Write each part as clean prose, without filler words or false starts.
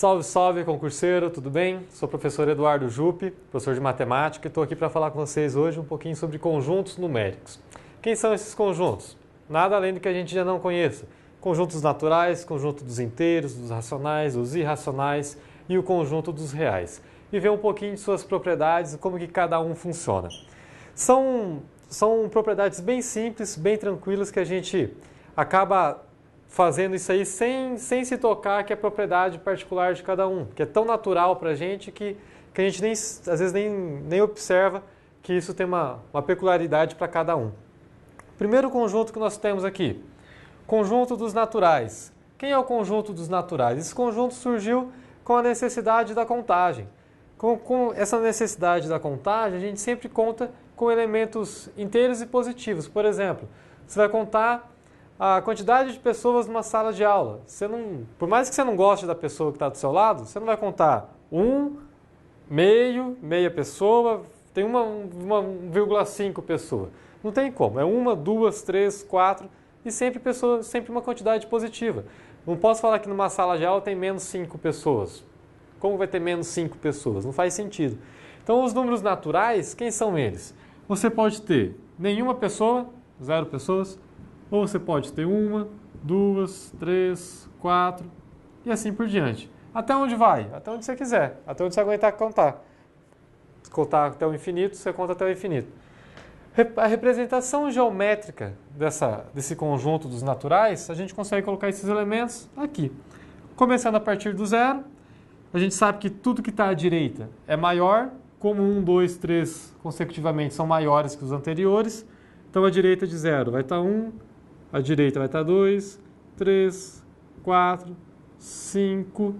Salve, salve, concurseiro, tudo bem? Sou o professor Eduardo Juppe, professor de matemática, e estou aqui para falar com vocês hoje um pouquinho sobre conjuntos numéricos. Quem são esses conjuntos? Nada além do que a gente já não conheça. Conjuntos naturais, conjunto dos inteiros, dos racionais, dos irracionais e o conjunto dos reais. E ver um pouquinho de suas propriedades e como que cada um funciona. São propriedades bem simples, bem tranquilas, que a gente acaba fazendo isso aí sem se tocar que é propriedade particular de cada um, que é tão natural para a gente que a gente às vezes nem observa que isso tem uma peculiaridade para cada um. Primeiro conjunto que nós temos aqui, conjunto dos naturais. Quem é o conjunto dos naturais? Esse conjunto surgiu com a necessidade da contagem. Com essa necessidade da contagem, a gente sempre conta com elementos inteiros e positivos. Por exemplo, você vai contar a quantidade de pessoas numa sala de aula. Por mais que você não goste da pessoa que está do seu lado, você não vai contar meia pessoa, tem 1,5 pessoa. Não tem como. É 1, 2, 3, 4 e sempre uma quantidade positiva. Não posso falar que numa sala de aula tem menos 5 pessoas. Como vai ter menos 5 pessoas? Não faz sentido. Então, os números naturais, quem são eles? Você pode ter nenhuma pessoa, 0 pessoas, ou você pode ter 1, 2, 3, 4 e assim por diante. Até onde vai? Até onde você quiser. Até onde você aguentar contar. Se contar até o infinito, você conta até o infinito. A representação geométrica desse conjunto dos naturais, a gente consegue colocar esses elementos aqui. Começando a partir do 0, a gente sabe que tudo que está à direita é maior, como 1, 2, 3 consecutivamente são maiores que os anteriores. Então, a direita de 0 vai estar 1, a direita vai estar 2, 3, 4, 5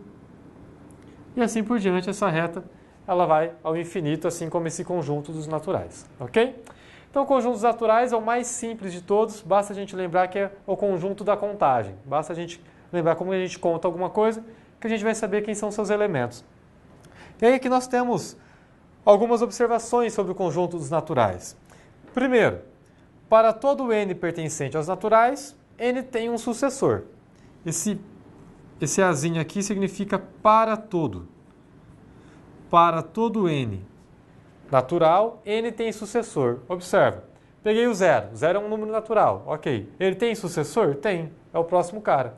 e assim por diante. Essa reta ela vai ao infinito, assim como esse conjunto dos naturais, ok? Então, o conjunto dos naturais é o mais simples de todos, basta a gente lembrar que é o conjunto da contagem. Basta a gente lembrar como a gente conta alguma coisa, que a gente vai saber quem são seus elementos. E aí aqui nós temos algumas observações sobre o conjunto dos naturais. Primeiro, para todo n pertencente aos naturais, n tem um sucessor. Esse azinho aqui significa para todo. Para todo n natural, n tem sucessor. Observa, peguei o 0. 0 é um número natural. Ok. Ele tem sucessor? Tem. É o próximo cara.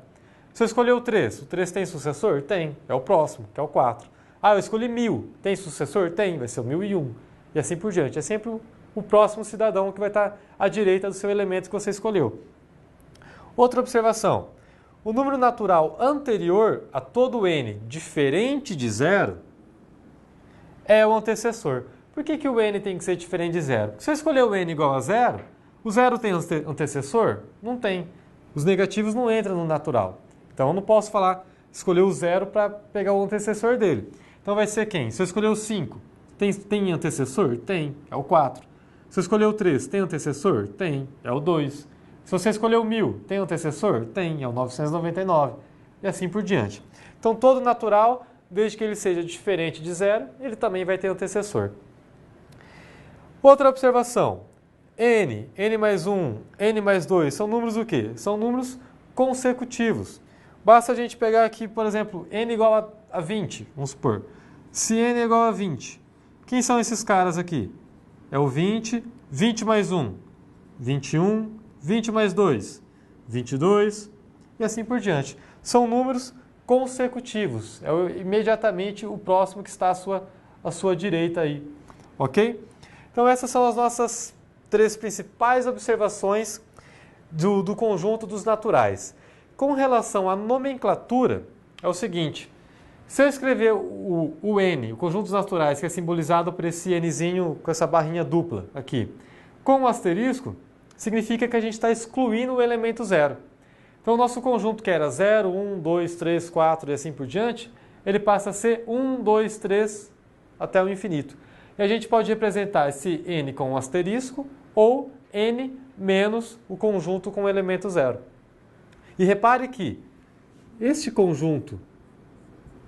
Se eu escolher o 3, o 3 tem sucessor? Tem. É o próximo, que é o 4. Ah, eu escolhi 1000. Tem sucessor? Tem. Vai ser o 1001. E assim por diante. É sempre o próximo cidadão que vai estar à direita do seu elemento que você escolheu. Outra observação. O número natural anterior a todo n diferente de 0 é o antecessor. Por que o n tem que ser diferente de 0? Porque se eu escolher o n igual a 0, o 0 tem antecessor? Não tem. Os negativos não entram no natural. Então, eu não posso escolher o 0 para pegar o antecessor dele. Então, vai ser quem? Se eu escolher o 5, tem antecessor? Tem. É o 4. Se eu escolher o 3, tem antecessor? Tem. É o 2. Se você escolher o 1000, tem antecessor? Tem. É o 999. E assim por diante. Então, todo natural, desde que ele seja diferente de 0, ele também vai ter antecessor. Outra observação. N mais 1, N mais 2, são números o quê? São números consecutivos. Basta a gente pegar aqui, por exemplo, n igual a 20, vamos supor. Se n é igual a 20, quem são esses caras aqui? É o 20, 20 mais 1, 21, 20 mais 2, 22 e assim por diante. São números consecutivos. É imediatamente o próximo que está à sua direita aí. Ok? Então essas são as nossas 3 principais observações do conjunto dos naturais. Com relação à nomenclatura, é o seguinte. Se eu escrever o n, o conjunto dos naturais, que é simbolizado por esse nzinho com essa barrinha dupla aqui, com o asterisco, significa que a gente está excluindo o elemento 0. Então, o nosso conjunto que era 0, 1, 2, 3, 4 e assim por diante, ele passa a ser 1, 2, 3 até o infinito. E a gente pode representar esse n com um asterisco ou n menos o conjunto com o elemento 0. E repare que este conjunto,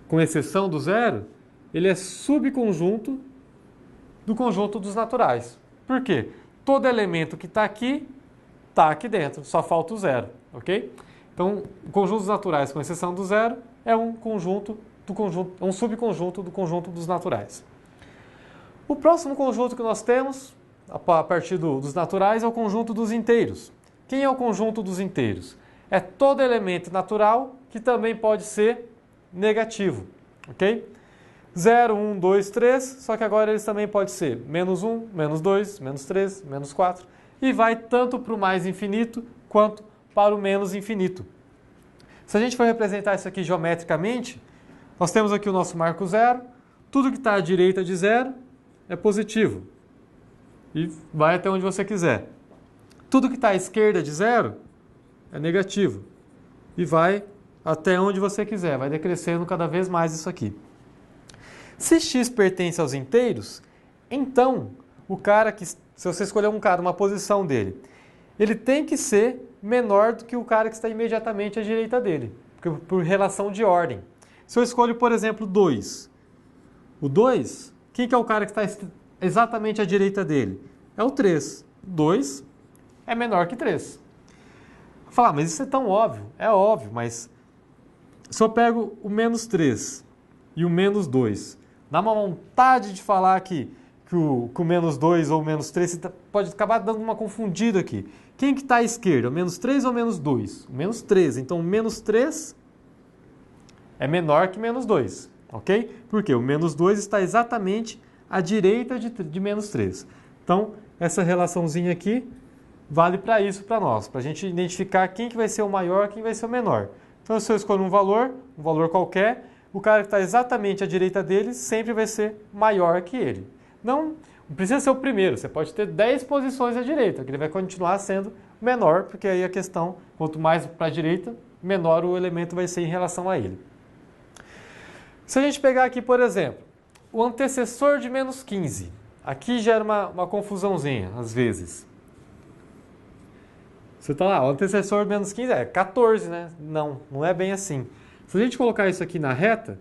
com exceção do 0, ele é subconjunto do conjunto dos naturais. Por quê? Todo elemento que está aqui dentro, só falta o 0, ok? Então, o conjunto dos naturais, com exceção do 0, é um conjunto do conjunto, um subconjunto do conjunto dos naturais. O próximo conjunto que nós temos, a partir dos naturais, é o conjunto dos inteiros. Quem é o conjunto dos inteiros? É todo elemento natural que também pode ser negativo, ok? 0, 1, 2, 3, só que agora eles também podem ser menos 1, menos 2, menos 3, menos 4, e vai tanto para o mais infinito quanto para o menos infinito. Se a gente for representar isso aqui geometricamente, nós temos aqui o nosso marco zero, tudo que está à direita de zero é positivo, e vai até onde você quiser. Tudo que está à esquerda de zero é negativo, e vai até onde você quiser, vai decrescendo cada vez mais isso aqui. Se x pertence aos inteiros, então o cara que, se você escolher um cara, uma posição dele, ele tem que ser menor do que o cara que está imediatamente à direita dele, por relação de ordem. Se eu escolho, por exemplo, 2, o 2, quem que é o cara que está exatamente à direita dele? É o 3. 2 é menor que 3. Vou falar, mas isso é tão óbvio. É óbvio, mas se eu pego o menos 3 e o menos 2, dá uma vontade de falar que o menos 2 ou o menos 3, você pode acabar dando uma confundida aqui. Quem que está à esquerda? O menos 3 ou o menos 2? O menos 3. Então, o menos 3 é menor que menos 2, ok? Porque o menos 2 está exatamente à direita de menos 3. Então, essa relaçãozinha aqui vale para isso para nós, para a gente identificar quem que vai ser o maior, quem vai ser o menor. Então, se eu escolho um valor qualquer, o cara que está exatamente à direita dele sempre vai ser maior que ele. Não precisa ser o primeiro, você pode ter 10 posições à direita, que ele vai continuar sendo menor, porque aí a questão, quanto mais para a direita, menor o elemento vai ser em relação a ele. Se a gente pegar aqui, por exemplo, o antecessor de menos 15, aqui gera uma confusãozinha, às vezes. Você está lá, o antecessor de menos 15 é 14, né? Não é bem assim. Se a gente colocar isso aqui na reta,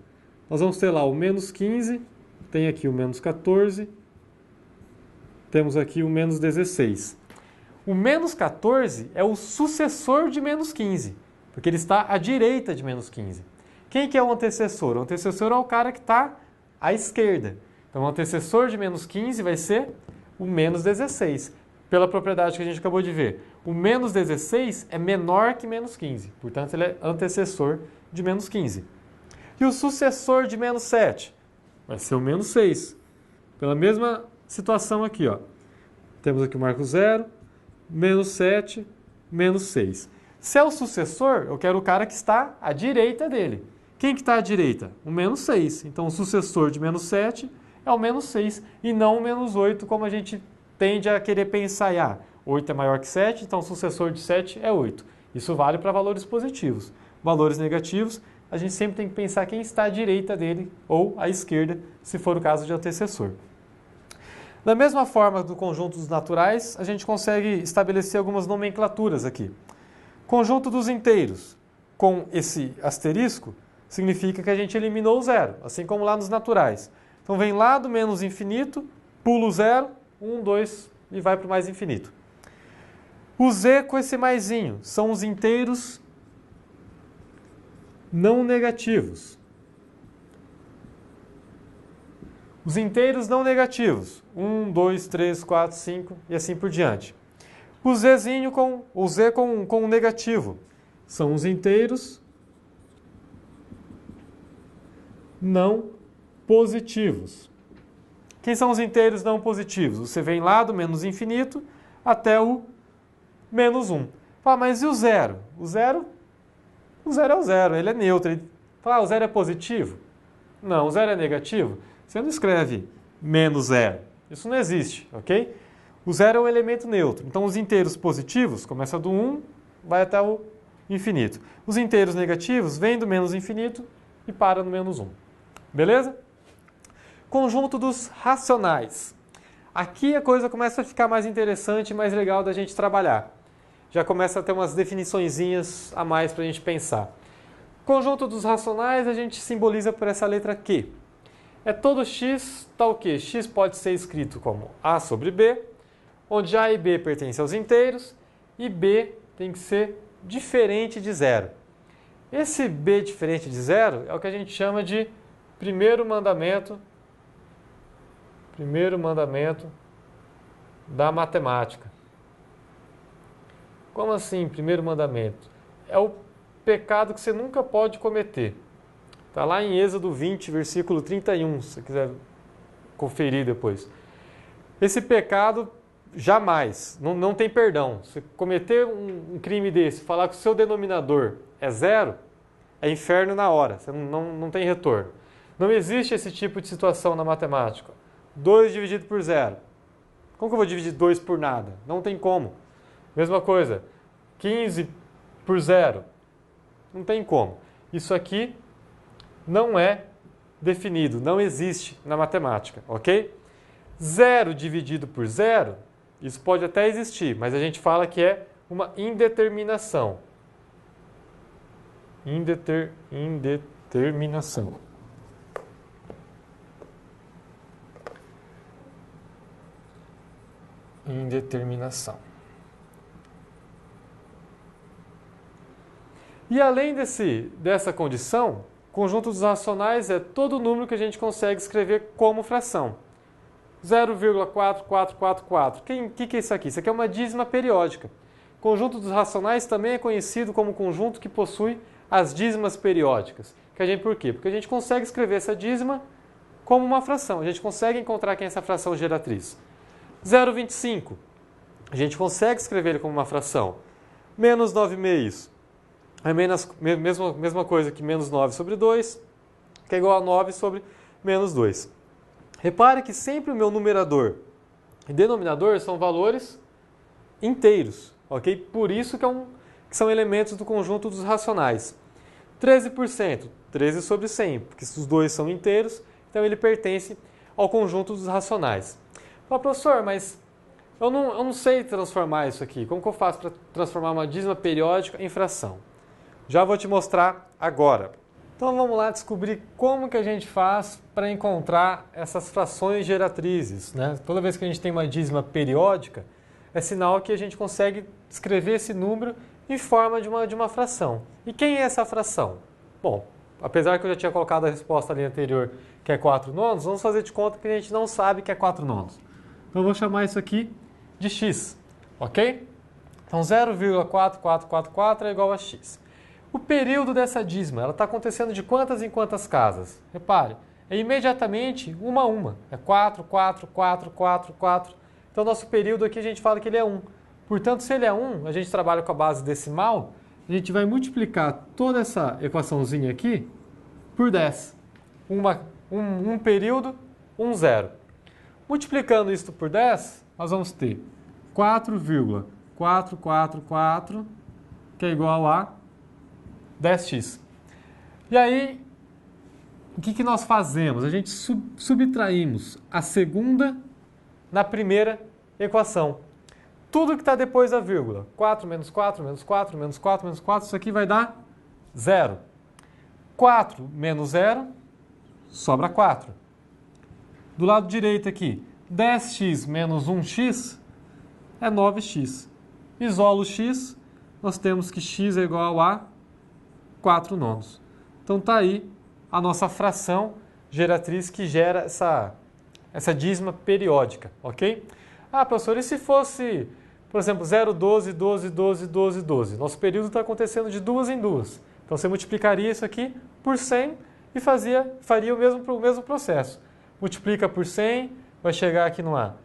nós vamos ter lá o menos 15, tem aqui o menos 14, temos aqui o menos 16. O menos 14 é o sucessor de menos 15, porque ele está à direita de menos 15. Quem que é o antecessor? O antecessor é o cara que está à esquerda. Então, o antecessor de menos 15 vai ser o menos 16, pela propriedade que a gente acabou de ver. O menos 16 é menor que menos 15, portanto, ele é antecessor de menos 15. E o sucessor de menos 7 vai ser o menos 6. Pela mesma situação aqui, ó. Temos aqui o marco zero, menos 7, menos 6. Se é o sucessor, eu quero o cara que está à direita dele. Quem que está à direita? O menos 6. Então, o sucessor de menos 7 é o menos 6 e não o menos 8, como a gente tende a querer pensar. 8 é maior que 7, então o sucessor de 7 é 8. Isso vale para valores positivos. Valores negativos, a gente sempre tem que pensar quem está à direita dele ou à esquerda, se for o caso de antecessor. Da mesma forma do conjunto dos naturais, a gente consegue estabelecer algumas nomenclaturas aqui. Conjunto dos inteiros, com esse asterisco, significa que a gente eliminou o zero, assim como lá nos naturais. Então vem lá do menos infinito, pula o zero, 1, 2 e vai para o mais infinito. O z com esse maisinho são os inteiros não negativos. Os inteiros não negativos, 1, 2, 3, 4, 5 e assim por diante. O z com o negativo são os inteiros não positivos. Quem são os inteiros não positivos? Você vem lá do menos infinito até o menos 1. Fala, mas e o zero? O zero é o zero, ele é neutro. Fala, o zero é positivo? Não, o zero é negativo? Você não escreve menos zero. Isso não existe, ok? O zero é um elemento neutro. Então, os inteiros positivos, começa do 1, vai até o infinito. Os inteiros negativos vêm do menos infinito e para no menos 1. Beleza? Conjunto dos racionais. Aqui a coisa começa a ficar mais interessante e mais legal da gente trabalhar. Já começa a ter umas definiçõezinhas a mais para a gente pensar. Conjunto dos racionais a gente simboliza por essa letra Q. É todo x tal que x pode ser escrito como A sobre B, onde A e B pertencem aos inteiros e B tem que ser diferente de zero. Esse b diferente de zero é o que a gente chama de primeiro mandamento da matemática. Como assim, primeiro mandamento? É o pecado que você nunca pode cometer. Está lá em Êxodo 20, versículo 31, se você quiser conferir depois. Esse pecado jamais, não tem perdão. Se cometer um crime desse, falar que o seu denominador é zero, é inferno na hora, você não tem retorno. Não existe esse tipo de situação na matemática. 2 dividido por zero. Como que eu vou dividir 2 por nada? Não tem como. Mesma coisa, 15 por zero. Não tem como. Isso aqui não é definido, não existe na matemática, ok? 0 dividido por zero, isso pode até existir, mas a gente fala que é uma indeterminação. Indeterminação. Indeterminação. E além dessa condição, conjunto dos racionais é todo número que a gente consegue escrever como fração. 0,4444. O que é isso aqui? Isso aqui é uma dízima periódica. Conjunto dos racionais também é conhecido como conjunto que possui as dízimas periódicas. Por quê? Porque a gente consegue escrever essa dízima como uma fração. A gente consegue encontrar quem é essa fração geratriz. 0,25. A gente consegue escrever ele como uma fração. Menos 9 meios. É mesma coisa que menos 9 sobre 2, que é igual a 9 sobre menos 2. Repare que sempre o meu numerador e denominador são valores inteiros, ok? Por isso que são elementos do conjunto dos racionais. 13%, 13 sobre 100, porque os dois são inteiros, então ele pertence ao conjunto dos racionais. Fala, professor, mas eu não sei transformar isso aqui. Como que eu faço para transformar uma dízima periódica em fração? Já vou te mostrar agora. Então vamos lá descobrir como que a gente faz para encontrar essas frações geratrizes, né? Toda vez que a gente tem uma dízima periódica, é sinal que a gente consegue escrever esse número em forma de uma fração. E quem é essa fração? Bom, apesar que eu já tinha colocado a resposta ali anterior, que é 4 nonos, vamos fazer de conta que a gente não sabe que é 4 nonos. Então eu vou chamar isso aqui de x, ok? Então 0,4444 é igual a x. O período dessa dízima, ela está acontecendo de quantas em quantas casas? Repare, é imediatamente uma a uma. É 4, 4, 4, 4, 4. Então, nosso período aqui a gente fala que ele é 1. Portanto, se ele é 1, a gente trabalha com a base decimal, a gente vai multiplicar toda essa equaçãozinha aqui por 10. Um período, 1 zero. Multiplicando isso por 10, nós vamos ter 4,444, que é igual a 10x. E aí, o que nós fazemos? A gente subtraímos a segunda na primeira equação. Tudo que está depois da vírgula. 4 menos 4, menos 4, menos 4, menos 4, isso aqui vai dar 0. 4 menos 0, sobra 4. Do lado direito aqui, 10x menos 1x é 9x. Isolo x, nós temos que x é igual a 4 nonos. Então está aí a nossa fração geratriz que gera essa dízima periódica, ok? Ah, professor, e se fosse, por exemplo, 0, 12, 12, 12, 12, 12? Nosso período está acontecendo de duas em duas. Então você multiplicaria isso aqui por 100 e faria o mesmo processo. Multiplica por 100, vai chegar aqui numa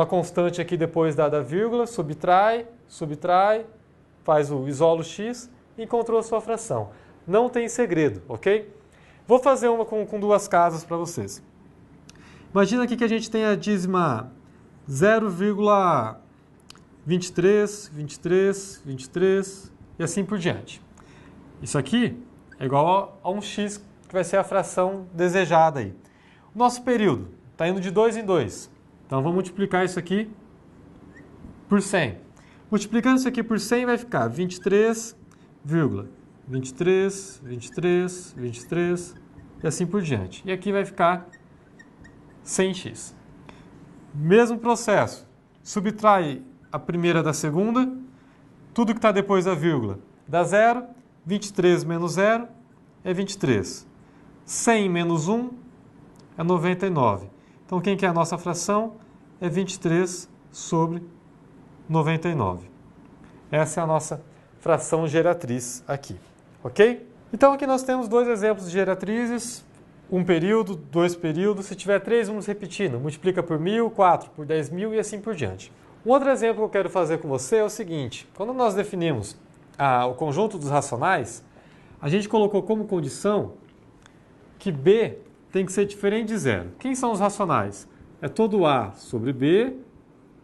constante aqui depois da vírgula, subtrai, faz o isolo x, encontrou a sua fração. Não tem segredo, ok? Vou fazer uma com duas casas para vocês. Imagina aqui que a gente tem a dízima 0,23, 23, 23 e assim por diante. Isso aqui é igual a um x, que vai ser a fração desejada aí. O nosso período está indo de 2 em 2. Então vamos multiplicar isso aqui por 100. Multiplicando isso aqui por 100 vai ficar 23, 23, 23, 23 e assim por diante. E aqui vai ficar 100x. Mesmo processo. Subtrai a primeira da segunda. Tudo que está depois da vírgula dá 0. 23 menos 0 é 23. 100 menos 1 é 99. Então, quem que é a nossa fração? É 23 sobre 99. Essa é a nossa fração geratriz aqui, ok? Então, aqui nós temos dois exemplos de geratrizes, um período, dois períodos. Se tiver três, vamos repetindo. Multiplica por 1.000, 4 por 10.000 e assim por diante. Um outro exemplo que eu quero fazer com você é o seguinte. Quando nós definimos o conjunto dos racionais, a gente colocou como condição que B tem que ser diferente de zero. Quem são os racionais? É todo A sobre B,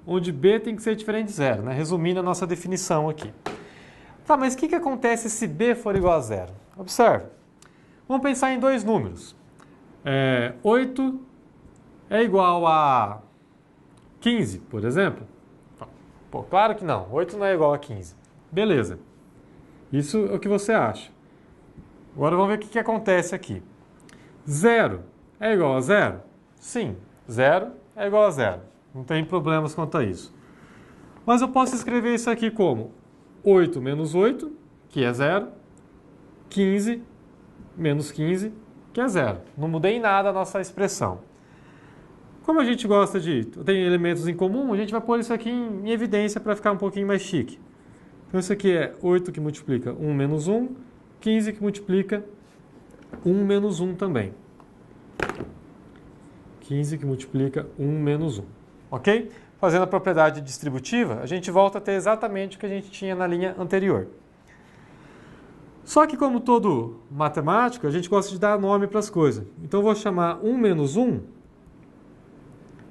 onde B tem que ser diferente de zero, né? Resumindo a nossa definição aqui. Tá, mas o que acontece se B for igual a zero? Observe. Vamos pensar em dois números. 8 é igual a 15, por exemplo? Pô, claro que não. 8 não é igual a 15. Beleza. Isso é o que você acha. Agora vamos ver o que acontece aqui. 0 é igual a 0? Sim. 0 é igual a 0. Não tem problemas quanto a isso. Mas eu posso escrever isso aqui como 8 menos 8, que é 0, 15 menos 15, que é 0. Não mudei em nada a nossa expressão. Como a gente gosta tem elementos em comum, a gente vai pôr isso aqui em evidência para ficar um pouquinho mais chique. Então isso aqui é 8 que multiplica 1 menos 1, 15 que multiplica 1 menos 1 também. 15 que multiplica 1 menos 1. Ok? Fazendo a propriedade distributiva, a gente volta a ter exatamente o que a gente tinha na linha anterior. Só que como todo matemático, a gente gosta de dar nome para as coisas. Então eu vou chamar 1 menos 1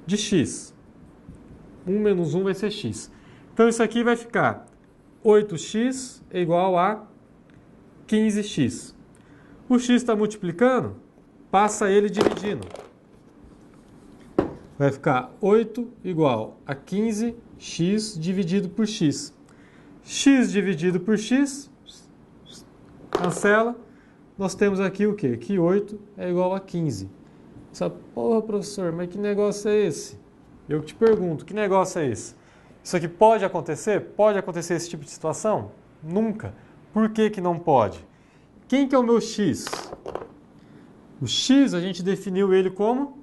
de x. 1 menos 1 vai ser x. Então isso aqui vai ficar 8x é igual a 15x. O x está multiplicando, passa ele dividindo. Vai ficar 8 igual a 15x dividido por x. X dividido por x, cancela. Nós temos aqui o quê? Que 8 é igual a 15. Porra, professor, mas que negócio é esse? Eu te pergunto, que negócio é esse? Isso aqui pode acontecer? Pode acontecer esse tipo de situação? Nunca. Por que que não pode? Quem que é o meu x? O x a gente definiu ele como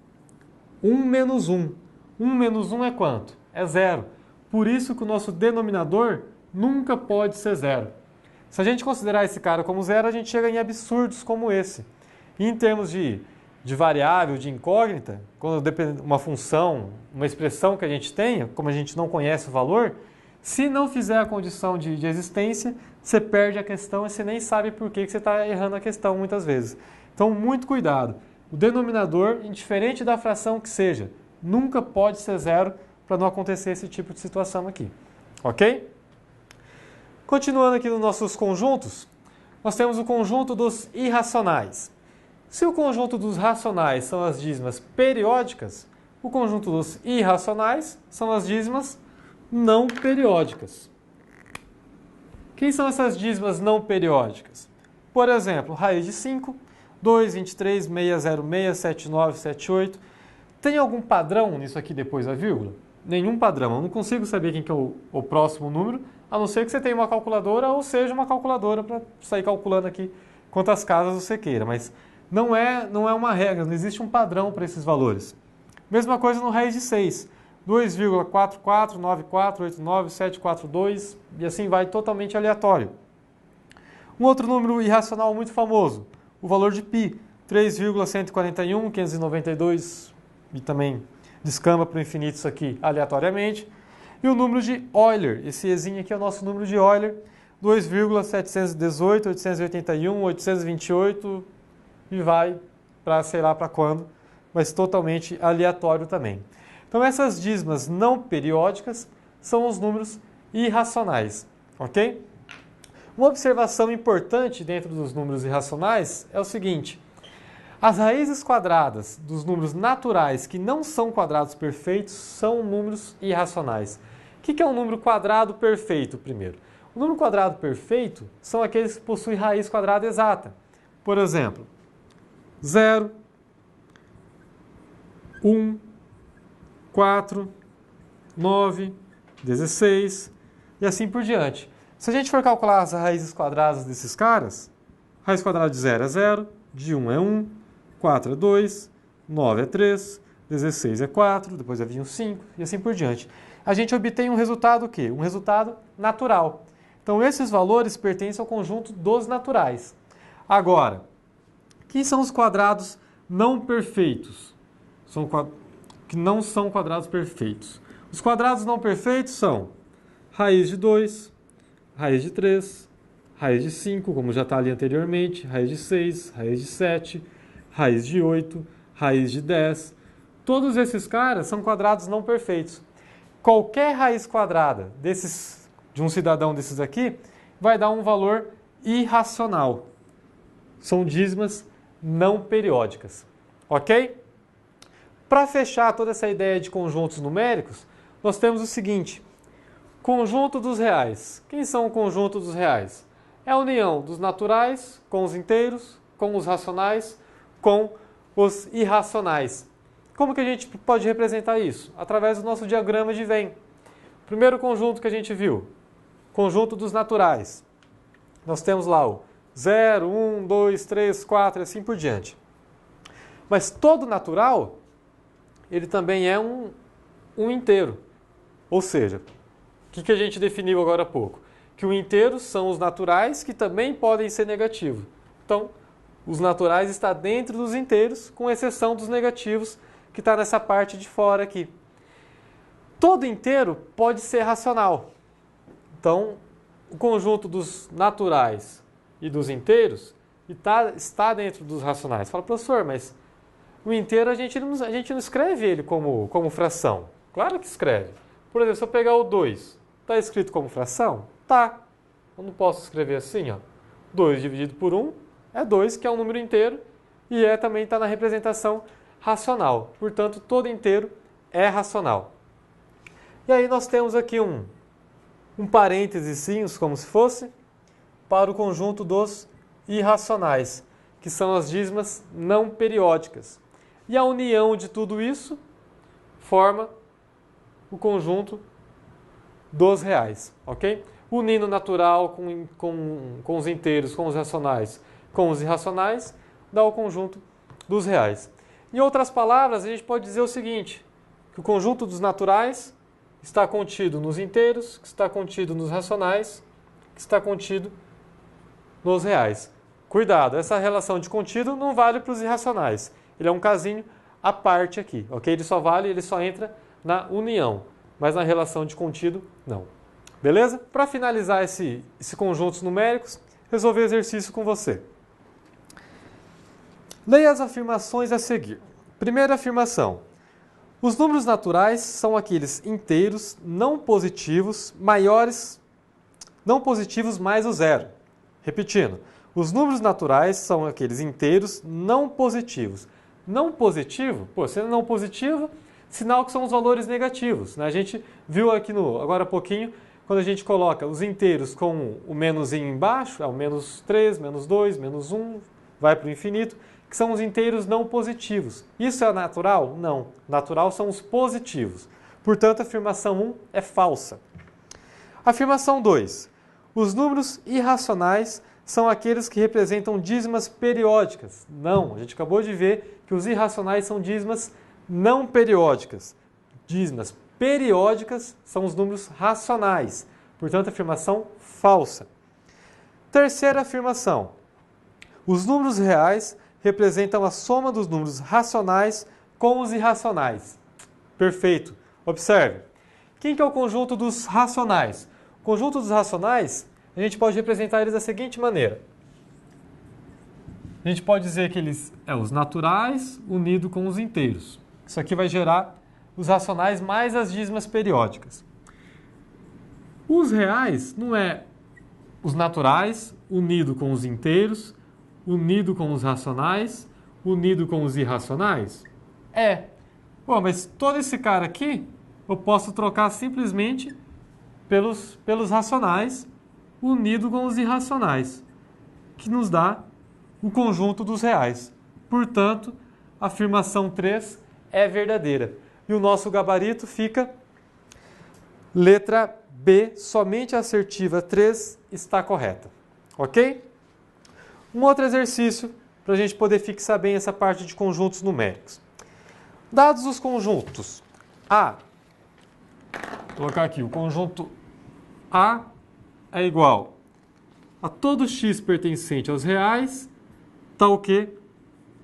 1 menos 1. 1 menos 1 é quanto? É 0. Por isso que o nosso denominador nunca pode ser 0. Se a gente considerar esse cara como 0, a gente chega em absurdos como esse. E em termos de variável, de incógnita, quando depende uma função, uma expressão que a gente tenha, como a gente não conhece o valor, se não fizer a condição de existência, você perde a questão e você nem sabe por que você está errando a questão muitas vezes. Então, muito cuidado. O denominador, indiferente da fração que seja, nunca pode ser 0 para não acontecer esse tipo de situação aqui. Ok? Continuando aqui nos nossos conjuntos, nós temos o conjunto dos irracionais. Se o conjunto dos racionais são as dízimas periódicas, o conjunto dos irracionais são as dízimas não periódicas. Quem são essas dízimas não periódicas? Por exemplo, raiz de 5, 2, 23, 606, 79, 78. Tem algum padrão nisso aqui depois da vírgula? Nenhum padrão. Eu não consigo saber quem que é o próximo número, a não ser que você tenha uma calculadora ou seja uma calculadora para sair calculando aqui quantas casas você queira. Mas não é uma regra, não existe um padrão para esses valores. Mesma coisa no raiz de 6. 2,449489,742 e assim vai, totalmente aleatório. Um outro número irracional muito famoso, o valor de π, 3,141, 592 e também descamba para o infinito isso aqui aleatoriamente. E o número de Euler, esse ezinho aqui é o nosso número de Euler, 2,718, 881, 828 e vai para sei lá para quando, mas totalmente aleatório também. Então essas dízimas não periódicas são os números irracionais, ok? Uma observação importante dentro dos números irracionais é o seguinte: as raízes quadradas dos números naturais que não são quadrados perfeitos são números irracionais. O que é um número quadrado perfeito, primeiro? O número quadrado perfeito são aqueles que possuem raiz quadrada exata. Por exemplo, 0, 1, 4, 9, 16 e assim por diante. Se a gente for calcular as raízes quadradas desses caras, raiz quadrada de 0 é 0, de 1 é 1, 4 é 2, 9 é 3, 16 é 4, depois vai vir um 5 e assim por diante. A gente obtém um resultado o quê? Um resultado natural. Então esses valores pertencem ao conjunto dos naturais. Agora, quem são os quadrados não perfeitos? Que não são quadrados perfeitos. Os quadrados não perfeitos são raiz de 2, raiz de 3, raiz de 5, como já está ali anteriormente, raiz de 6, raiz de 7, raiz de 8, raiz de 10. Todos esses caras são quadrados não perfeitos. Qualquer raiz quadrada de um cidadão desses aqui vai dar um valor irracional. São dízimas não periódicas. Ok? Para fechar toda essa ideia de conjuntos numéricos, nós temos o seguinte: conjunto dos reais. Quem são o conjunto dos reais? É a união dos naturais com os inteiros, com os racionais, com os irracionais. Como que a gente pode representar isso? Através do nosso diagrama de Venn. Primeiro conjunto que a gente viu, conjunto dos naturais. Nós temos lá o 0, 1, 2, 3, 4 e assim por diante. Mas todo natural, ele também é um inteiro. Ou seja, o que a gente definiu agora há pouco? Que o inteiro são os naturais que também podem ser negativos. Então, os naturais estão dentro dos inteiros, com exceção dos negativos, que está nessa parte de fora aqui. Todo inteiro pode ser racional. Então, o conjunto dos naturais e dos inteiros está dentro dos racionais. Fala, professor, mas o inteiro a gente não escreve ele como fração. Claro que escreve. Por exemplo, se eu pegar o 2, está escrito como fração? Tá. Eu não posso escrever assim, ó. 2 dividido por 1 é 2, que é um número inteiro, e também está na representação racional. Portanto, todo inteiro é racional. E aí nós temos aqui um parênteses, como se fosse, para o conjunto dos irracionais, que são as dízimas não periódicas. E a união de tudo isso forma o conjunto dos reais, ok? Unindo o natural com os inteiros, com os racionais, com os irracionais, dá o conjunto dos reais. Em outras palavras, a gente pode dizer o seguinte, que o conjunto dos naturais está contido nos inteiros, que está contido nos racionais, que está contido nos reais. Cuidado, essa relação de contido não vale para os irracionais. Ele é um casinho à parte aqui, ok? Ele só entra na união, mas na relação de contido, não. Beleza? Para finalizar esse conjuntos numéricos, resolvi o exercício com você. Leia as afirmações a seguir. Primeira afirmação. Os números naturais são aqueles inteiros não positivos mais o zero. Repetindo. Os números naturais são aqueles inteiros não positivos. Não positivo, sendo não positivo, sinal que são os valores negativos. Né? A gente viu aqui agora há pouquinho, quando a gente coloca os inteiros com o menusinho embaixo, é o menos 3, menos 2, menos 1, vai para o infinito, que são os inteiros não positivos. Isso é natural? Não. Natural são os positivos. Portanto, a afirmação 1 é falsa. Afirmação 2. Os números irracionais são aqueles que representam dízimas periódicas. Não, a gente acabou de ver que os irracionais são dízimas não periódicas. Dízimas periódicas são os números racionais. Portanto, afirmação falsa. Terceira afirmação. Os números reais representam a soma dos números racionais com os irracionais. Perfeito. Observe. Quem que é o conjunto dos racionais? O conjunto dos racionais, a gente pode representar eles da seguinte maneira. A gente pode dizer que eles os naturais unido com os inteiros. Isso aqui vai gerar os racionais mais as dízimas periódicas. Os reais não é os naturais unido com os inteiros, unido com os racionais, unido com os irracionais? Bom, mas todo esse cara aqui, eu posso trocar simplesmente pelos racionais, unido com os irracionais, que nos dá o conjunto dos reais. Portanto, a afirmação 3 é verdadeira. E o nosso gabarito fica letra B, somente a assertiva 3 está correta. Ok? Um outro exercício para a gente poder fixar bem essa parte de conjuntos numéricos. Dados os conjuntos A, vou colocar aqui, o conjunto A é igual a todo x pertencente aos reais, tal que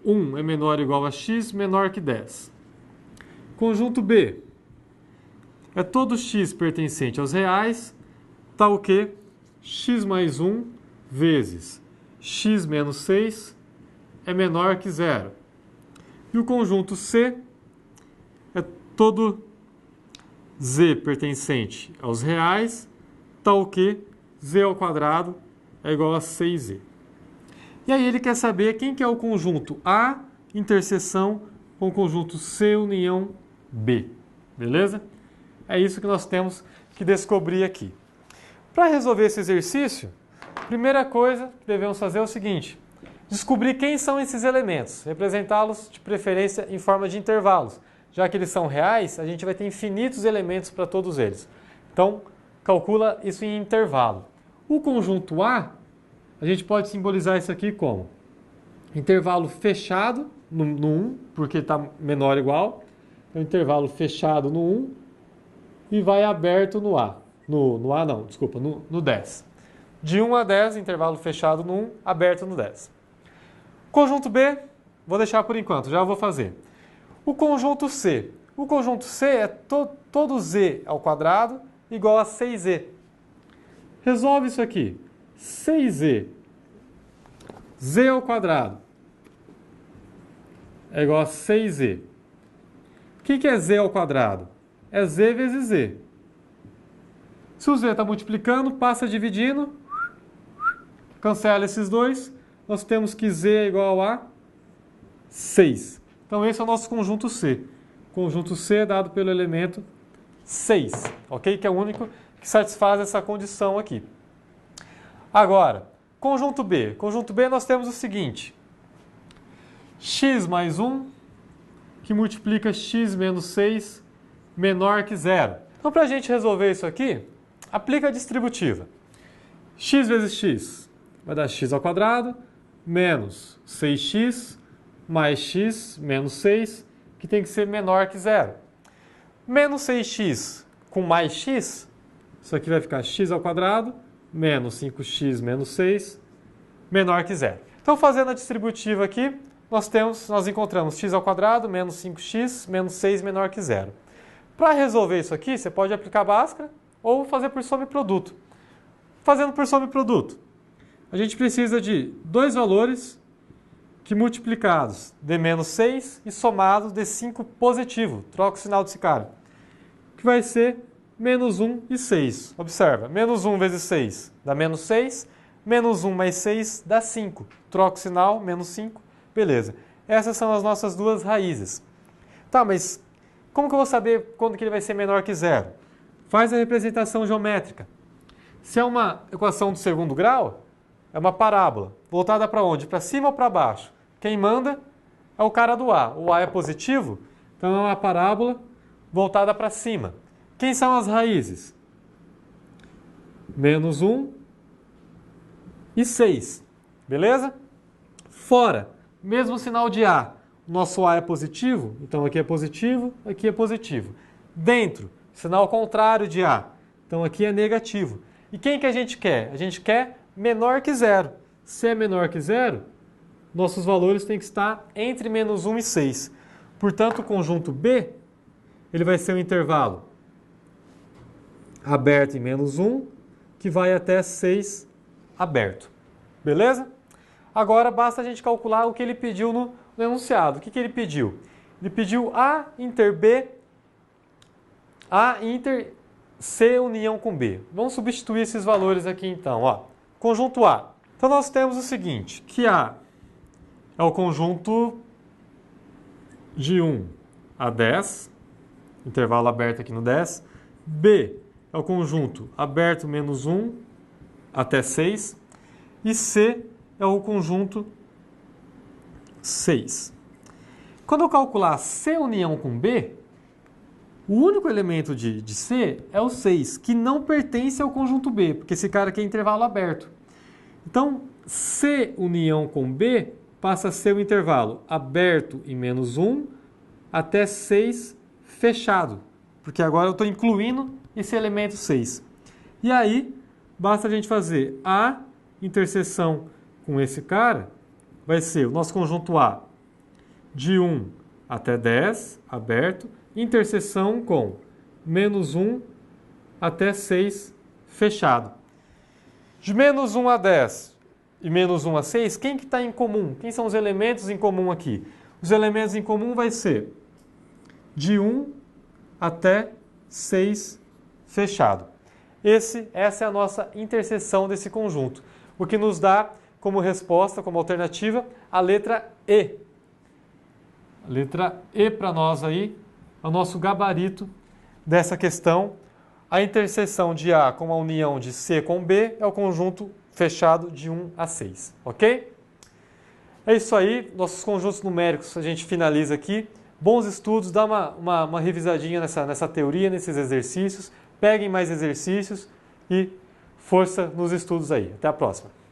1 é menor ou igual a x menor que 10. Conjunto B é todo x pertencente aos reais, tal que x mais 1 vezes x menos 6 é menor que 0. E o conjunto C é todo z pertencente aos reais, tal que z ao quadrado é igual a 6z. E aí ele quer saber quem que é o conjunto A interseção com o conjunto C união B. Beleza? É isso que nós temos que descobrir aqui. Para resolver esse exercício, a primeira coisa que devemos fazer é o seguinte: descobrir quem são esses elementos, representá-los de preferência em forma de intervalos. Já que eles são reais, a gente vai ter infinitos elementos para todos eles. Então, calcula isso em intervalo. O conjunto A, a gente pode simbolizar isso aqui como intervalo fechado no 1, porque está menor ou igual. Então, intervalo fechado no 1 e vai aberto no A. No A não, desculpa, no 10. De 1 a 10, intervalo fechado no 1, aberto no 10. Conjunto B, vou deixar por enquanto, já vou fazer. O conjunto C. O conjunto C é todo z ao quadrado igual a 6z. Resolve isso aqui. 6z, z ao quadrado, é igual a 6z. O que é z ao quadrado? É z vezes z. Se o z está multiplicando, passa dividindo, cancela esses dois, nós temos que z é igual a 6. Então esse é o nosso conjunto C. O conjunto C é dado pelo elemento 6, ok? Que é o único que satisfaz essa condição aqui. Agora, conjunto B. Conjunto B nós temos o seguinte: x mais 1, que multiplica x menos 6, menor que 0. Então, para a gente resolver isso aqui, aplica a distributiva. X vezes x vai dar x ao quadrado, menos 6x, mais x, menos 6, que tem que ser menor que 0. Menos 6x com mais x, isso aqui vai ficar x ao quadrado, menos 5x menos 6, menor que 0. Então, fazendo a distributiva aqui, nós encontramos x ao quadrado, menos 5x, menos 6, menor que 0. Para resolver isso aqui, você pode aplicar Bhaskara ou fazer por soma e produto. Fazendo por soma e produto, a gente precisa de dois valores que multiplicados dê menos 6 e somados dê 5 positivo. Troca o sinal desse cara. Que vai ser menos 1 e 6. Observa, menos 1 vezes 6 dá menos 6, menos 1 mais 6 dá 5. Troca o sinal, menos 5. Beleza. Essas são as nossas duas raízes. Tá, mas como que eu vou saber quando que ele vai ser menor que 0? Faz a representação geométrica. Se é uma equação do segundo grau, é uma parábola. Voltada para onde? Para cima ou para baixo? Quem manda é o cara do A. O A é positivo, então é uma parábola voltada para cima. Quem são as raízes? Menos 1 e 6. Beleza? Fora, mesmo sinal de A. Nosso A é positivo, então aqui é positivo, aqui é positivo. Dentro, sinal contrário de A. Então aqui é negativo. E quem que a gente quer? A gente quer menor que 0. Se é menor que 0, nossos valores têm que estar entre menos 1 e 6. Portanto, o conjunto B, ele vai ser um intervalo aberto em menos 1, que vai até 6 aberto. Beleza? Agora basta a gente calcular o que ele pediu no enunciado. O que ele pediu? Ele pediu A inter B, A inter C união com B. Vamos substituir esses valores aqui então. Ó. Conjunto A. Então nós temos o seguinte, que A é o conjunto de 1 a 10, intervalo aberto aqui no 10. B é o conjunto aberto menos 1 até 6. E C é o conjunto 6. Quando eu calcular C união com B, O único elemento de C é o 6, que não pertence ao conjunto B, porque esse cara aqui é intervalo aberto. Então, C união com B passa a ser o intervalo aberto em menos 1 até 6 fechado, porque agora eu estou incluindo esse elemento 6. E aí, basta a gente fazer A interseção com esse cara, vai ser o nosso conjunto A de 1 até 10, aberto, interseção com menos 1 até 6, fechado. De menos 1 a 10 e menos 1 a 6, quem que está em comum? Quem são os elementos em comum aqui? Os elementos em comum vai ser de 1 até 6, fechado. Essa é a nossa interseção desse conjunto, o que nos dá como resposta, como alternativa, a letra E. A letra E para nós aí é o nosso gabarito dessa questão. A interseção de A com a união de C com B é o conjunto fechado de 1 a 6, ok? É isso aí, nossos conjuntos numéricos a gente finaliza aqui. Bons estudos, dá uma revisadinha nessa teoria, nesses exercícios. Peguem mais exercícios e força nos estudos aí. Até a próxima.